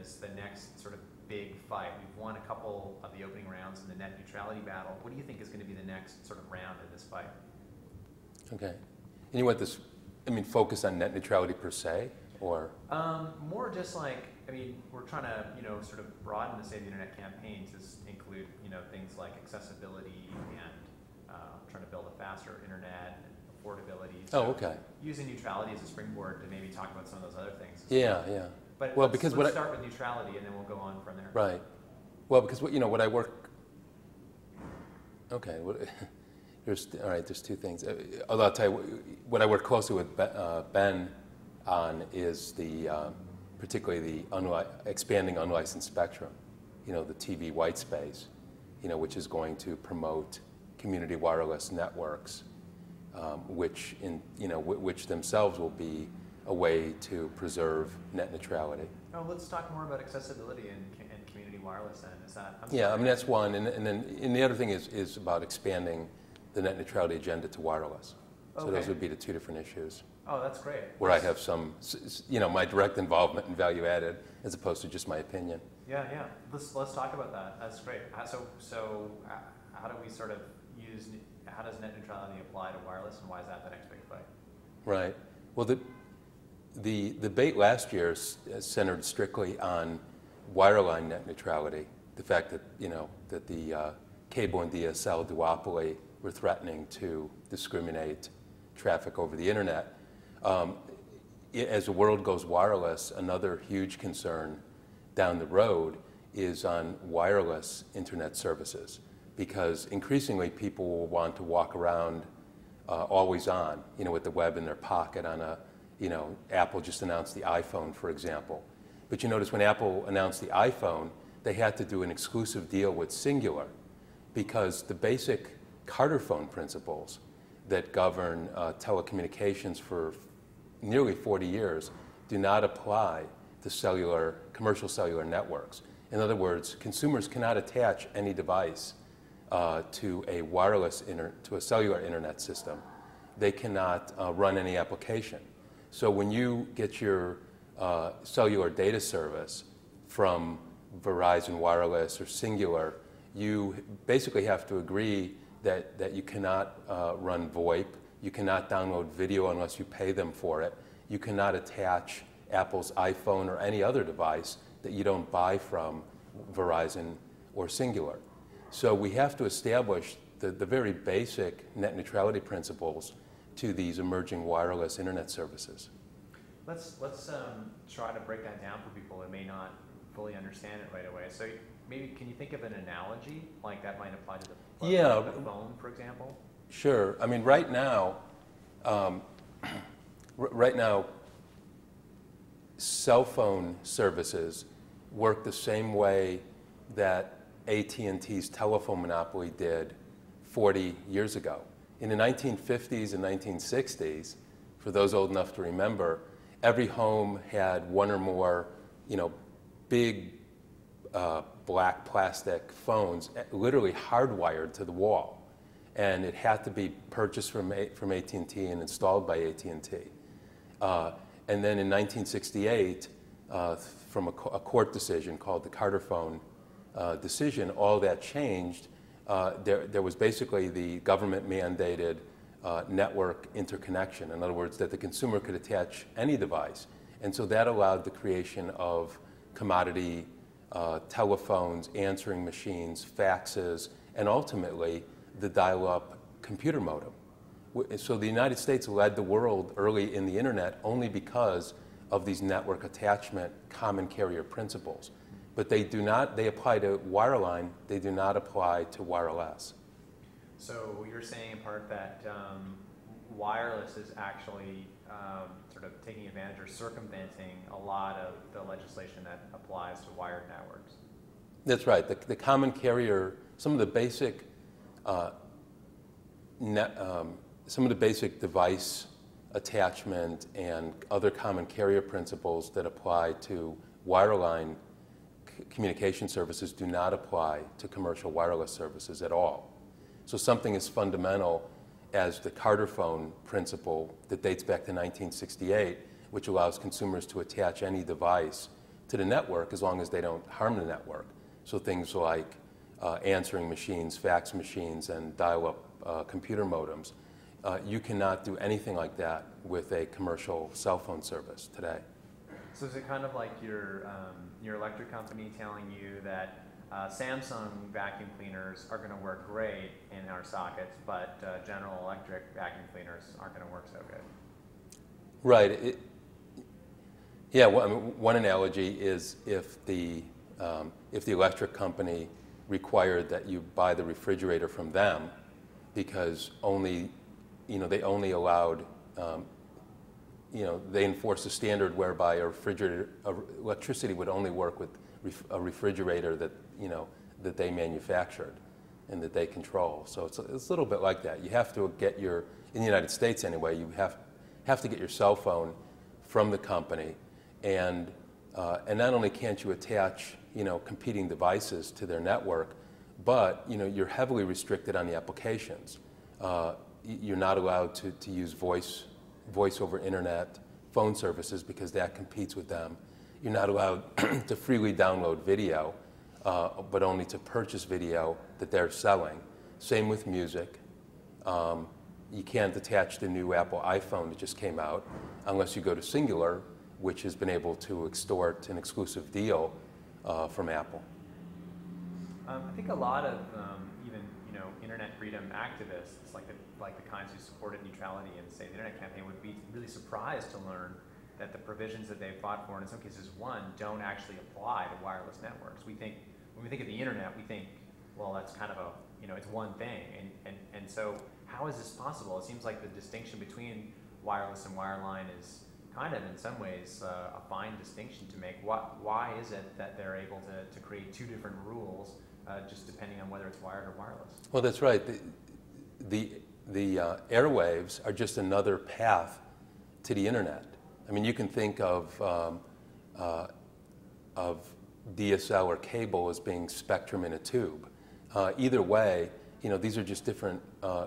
is the next sort of big fight? We've won a couple of the opening rounds in the net neutrality battle. What do you think is going to be the next sort of round in this fight? Okay. And you want this, focus on net neutrality per se, or? More just like, we're trying to, sort of broaden the Save the Internet campaign to include, things like accessibility and trying to build a faster internet and affordability. So okay. Using neutrality as a springboard to maybe talk about some of those other things. Yeah. But well, let's start with neutrality and then we'll go on from there. Right. Well, because what I work. Okay. There's two things. Although I'll tell you, what I work closely with Ben on is particularly the expanding unlicensed spectrum, the TV white space, which is going to promote community wireless networks, which themselves will be a way to preserve net neutrality. Oh, let's talk more about accessibility and community wireless then. Is that? That's one, and then the other thing is about expanding the net neutrality agenda to wireless. So those would be the two different issues. Oh, that's great. Where I have some, my direct involvement and value added, as opposed to just my opinion. Yeah. Let's talk about that. That's great. So how do we sort of how does net neutrality apply to wireless, and why is that the next big fight? Right. Well, the debate last year centered strictly on wireline net neutrality. The fact that that the cable and DSL duopoly were threatening to discriminate traffic over the internet. As the world goes wireless, another huge concern down the road is on wireless internet services, because increasingly people will want to walk around always on, with the web in their pocket on a, Apple just announced the iPhone, for example. But you notice when Apple announced the iPhone, they had to do an exclusive deal with Singular, because the basic Carter phone principles that govern telecommunications for nearly 40 years do not apply to commercial cellular networks. In other words, consumers cannot attach any device to a cellular internet system. They cannot run any application. So when you get your cellular data service from Verizon Wireless or Singular, you basically have to agree that you cannot run VoIP, you cannot download video unless you pay them for it, you cannot attach Apple's iPhone or any other device that you don't buy from Verizon or Singular. So we have to establish the very basic net neutrality principles to these emerging wireless internet services. Let's try to break that down for people who may not fully understand it right away. So maybe can you think of an analogy like that might apply to the phone, for example? Sure. Right now, cell phone services work the same way that AT&T's telephone monopoly did 40 years ago. In the 1950s and 1960s, for those old enough to remember, every home had one or more, big black plastic phones literally hardwired to the wall. And it had to be purchased from AT&T and installed by AT&T. And then in 1968, from a court decision called the Carter phone decision, all that changed. There was basically the government-mandated network interconnection. In other words, that the consumer could attach any device. And so that allowed the creation of commodity telephones, answering machines, faxes, and ultimately the dial-up computer modem. So the United States led the world early in the internet only because of these network attachment common carrier principles. But they apply to wireline, they do not apply to wireless. So you're saying in part that wireless is actually sort of taking advantage or circumventing a lot of the legislation that applies to wired networks. That's right. The common carrier, some of the basic device attachment and other common carrier principles that apply to wireline communication services do not apply to commercial wireless services at all. So something as fundamental as the Carter phone principle that dates back to 1968, which allows consumers to attach any device to the network as long as they don't harm the network. So things like answering machines, fax machines, and dial-up computer modems. You cannot do anything like that with a commercial cell phone service today. So is it kind of like your electric company telling you that Samsung vacuum cleaners are going to work great in our sockets, but General Electric vacuum cleaners aren't going to work so good? Right. Yeah. Well, I mean, one analogy is if the electric company required that you buy the refrigerator from them because they only allowed. They enforced a standard whereby electricity would only work with a refrigerator that they manufactured and that they control. So it's a little bit like that. You have to get in the United States anyway, you have to get your cell phone from the company, and not only can't you attach competing devices to their network, but you're heavily restricted on the applications. You're not allowed to use voice over internet phone services because that competes with them. You're not allowed to freely download video, but only to purchase video that they're selling. Same with music. You can't attach the new Apple iPhone that just came out unless you go to Singular, which has been able to extort an exclusive deal from Apple. I think a lot of even internet freedom activists, like the kinds who supported neutrality in, say, the internet campaign, would be really surprised to learn that the provisions that they fought for, and in some cases won, don't actually apply to wireless networks. When we think of the internet, we think, well, that's kind of it's one thing, and so how is this possible? It seems like the distinction between wireless and wireline is kind of, in some ways, a fine distinction to make. Why is it that they're able to create two different rules, just depending on whether it's wired or wireless? Well, that's right. The airwaves are just another path to the internet. I mean, you can think of DSL or cable as being spectrum in a tube. Either way, these are just different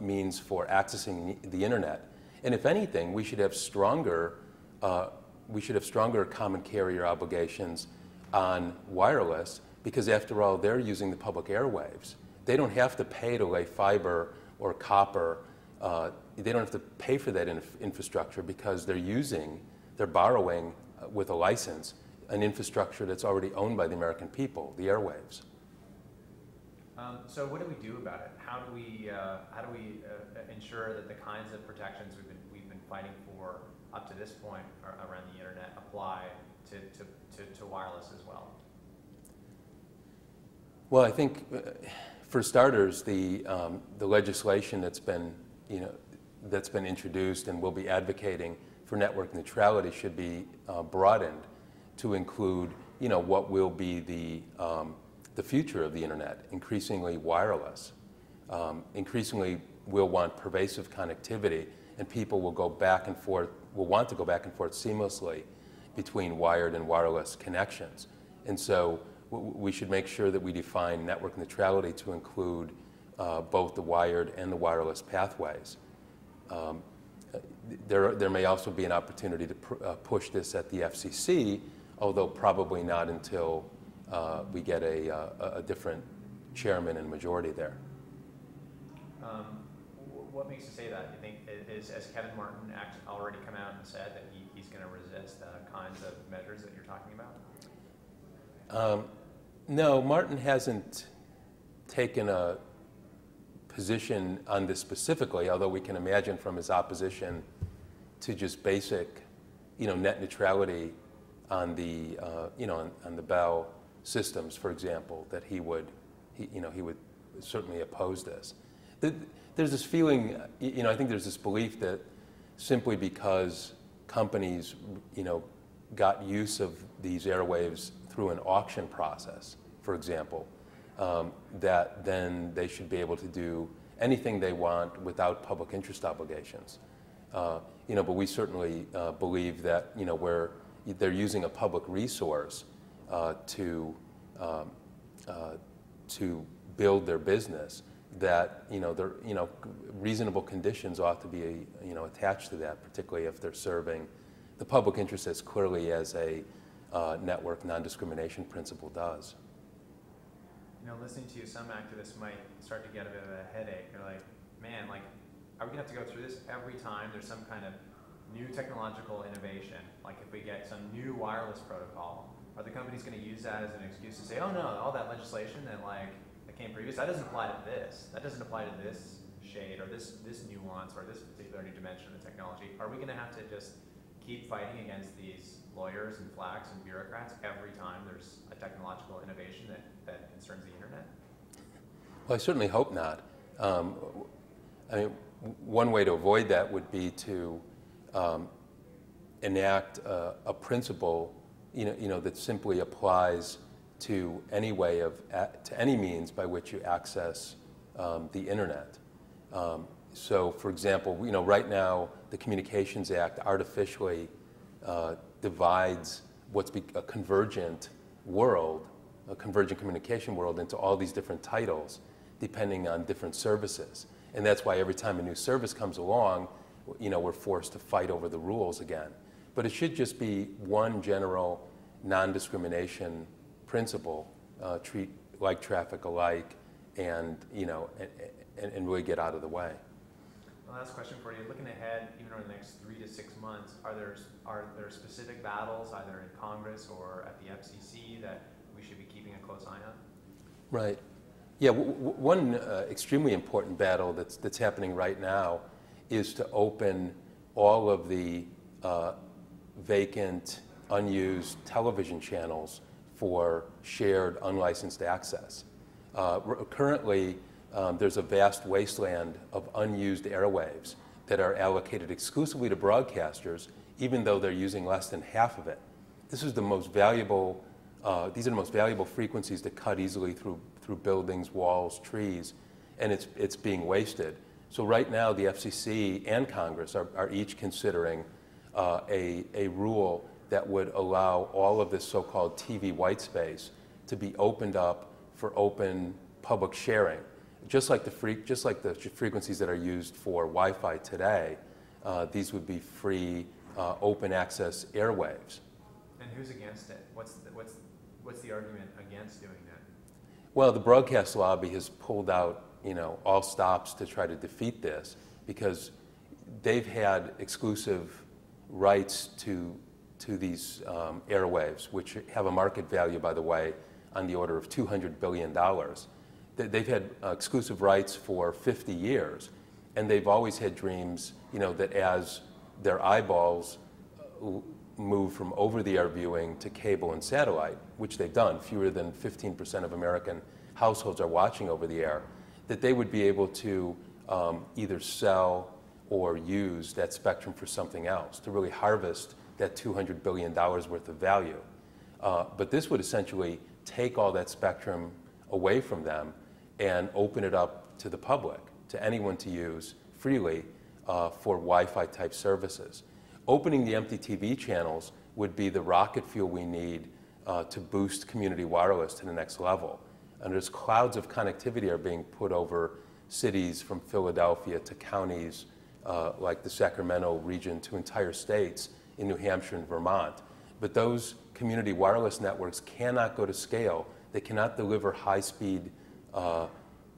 means for accessing the internet. And if anything, we should have stronger common carrier obligations on wireless, because after all, they're using the public airwaves. They don't have to pay to lay fiber or copper. They don't have to pay for that infrastructure because they're borrowing with a license an infrastructure that's already owned by the American people, the airwaves. So what do we do about it? How do we ensure that the kinds of protections we've been fighting for up to this point around the internet apply to wireless as well? Well, I think for starters, the legislation that's been introduced and will be advocating for network neutrality should be broadened to include what will be the future of the internet, increasingly wireless. Increasingly, we'll want pervasive connectivity, and people will want to go back and forth seamlessly between wired and wireless connections. And so we should make sure that we define network neutrality to include both the wired and the wireless pathways. There may also be an opportunity to push this at the FCC, although probably not until we get a different chairman and majority there. What makes you say that? You think, has Kevin Martin already come out and said that he's going to resist the kinds of measures that you're talking about? No, Martin hasn't taken a position on this specifically, although we can imagine from his opposition to just basic, net neutrality on the, on the Bell systems, for example, that he would certainly oppose this. There's this feeling, I think there's this belief that simply because companies, got use of these airwaves through an auction process, for example, that then they should be able to do anything they want without public interest obligations. But we certainly believe that, where they're using a public resource to build their business, that reasonable conditions ought to be attached to that, particularly if they're serving the public interest as clearly as a network non-discrimination principle does. You know, listening to you, some activists might start to get a bit of a headache. They're like, man, like, are we gonna have to go through this every time there's some kind of new technological innovation? Like if we get some new wireless protocol, are the companies gonna use that as an excuse to say, oh no, all that legislation that came previous, that doesn't apply to this. That doesn't apply to this shade or this nuance or this particular new dimension of the technology. Are we gonna have to just keep fighting against these lawyers and flacks and bureaucrats every time there's a technological innovation that concerns the internet? Well, I certainly hope not. I mean, one way to avoid that would be to enact a principle, that simply applies to any way to any means by which you access the internet. So, for example, right now the Communications Act artificially divides what's a convergent world, a convergent communication world, into all these different titles, depending on different services. And that's why every time a new service comes along, we're forced to fight over the rules again. But it should just be one general non-discrimination principle, treat like traffic alike, and really get out of the way. Last question for you. Looking ahead, even over the next 3 to 6 months, are there specific battles, either in Congress or at the FCC, that we should be keeping a close eye on? Right. Yeah. One extremely important battle that's happening right now is to open all of the vacant, unused television channels for shared, unlicensed access. Currently, there's a vast wasteland of unused airwaves that are allocated exclusively to broadcasters, even though they're using less than half of it. This is the most valuable. These are the most valuable frequencies that cut easily through buildings, walls, trees, and it's being wasted. So right now, the FCC and Congress are each considering a rule that would allow all of this so-called TV white space to be opened up for open public sharing. Just like the frequencies that are used for Wi-Fi today, these would be free, open access airwaves. And who's against it? What's the argument against doing that? Well, the broadcast lobby has pulled out, all stops to try to defeat this because they've had exclusive rights to these airwaves, which have a market value, by the way, on the order of $200 billion. They've had exclusive rights for 50 years, and they've always had dreams, that as their eyeballs move from over-the-air viewing to cable and satellite, which they've done, fewer than 15% of American households are watching over the air, that they would be able to either sell or use that spectrum for something else, to really harvest that $200 billion worth of value. But this would essentially take all that spectrum away from them and open it up to the public, to anyone to use freely for Wi-Fi type services. Opening the empty TV channels would be the rocket fuel we need to boost community wireless to the next level. And there's clouds of connectivity are being put over cities from Philadelphia to counties like the Sacramento region to entire states in New Hampshire and Vermont. But those community wireless networks cannot go to scale. They cannot deliver high-speed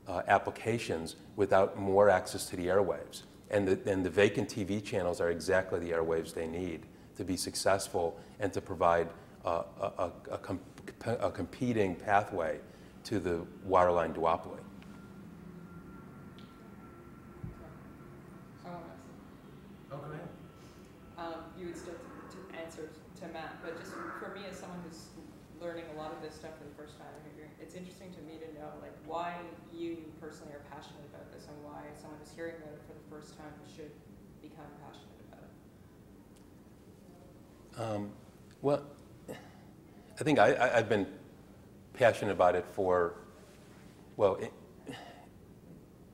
applications without more access to the airwaves. And the vacant TV channels are exactly the airwaves they need to be successful and to provide a competing pathway to the wireline duopoly. Oh, go ahead. You would still to answer to Matt, but just for me as someone who's learning a lot of this stuff for the first time, it's interesting to me to know why you personally are passionate about this and why someone who's hearing about it for the first time should become passionate about it. Well, I think I've been passionate about it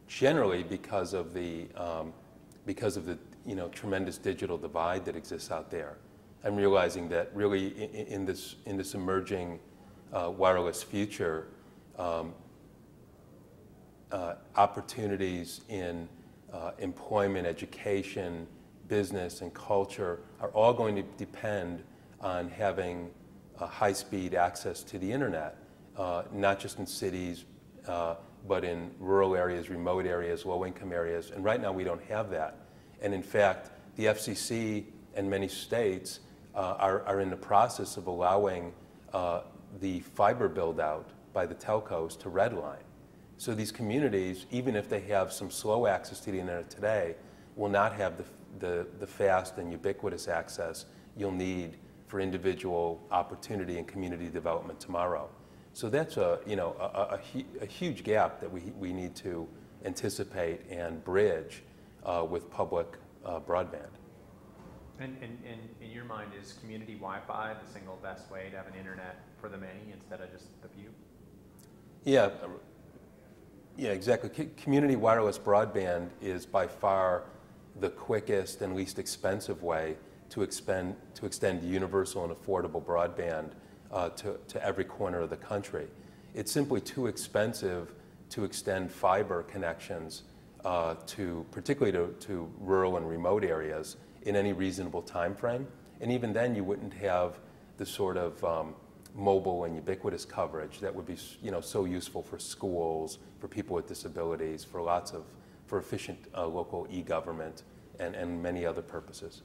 generally because of the tremendous digital divide that exists out there. I'm realizing that really in this emerging wireless future, opportunities in employment, education, business, and culture are all going to depend on having high-speed access to the internet, not just in cities, but in rural areas, remote areas, low-income areas. And right now we don't have that. And in fact, the FCC and many states are in the process of allowing the fiber build-out by the telcos to redline. So these communities, even if they have some slow access to the internet today, will not have the fast and ubiquitous access you'll need for individual opportunity and community development tomorrow. So that's a huge gap that we need to anticipate and bridge with public broadband. And in your mind, is community Wi-Fi the single best way to have an internet for the many instead of just the few? Yeah, exactly. Community wireless broadband is by far the quickest and least expensive way to extend universal and affordable broadband to every corner of the country. It's simply too expensive to extend fiber connections particularly to rural and remote areas in any reasonable time frame. And even then, you wouldn't have the sort of mobile and ubiquitous coverage that would be so useful for schools, for people with disabilities, for efficient local e-government and many other purposes.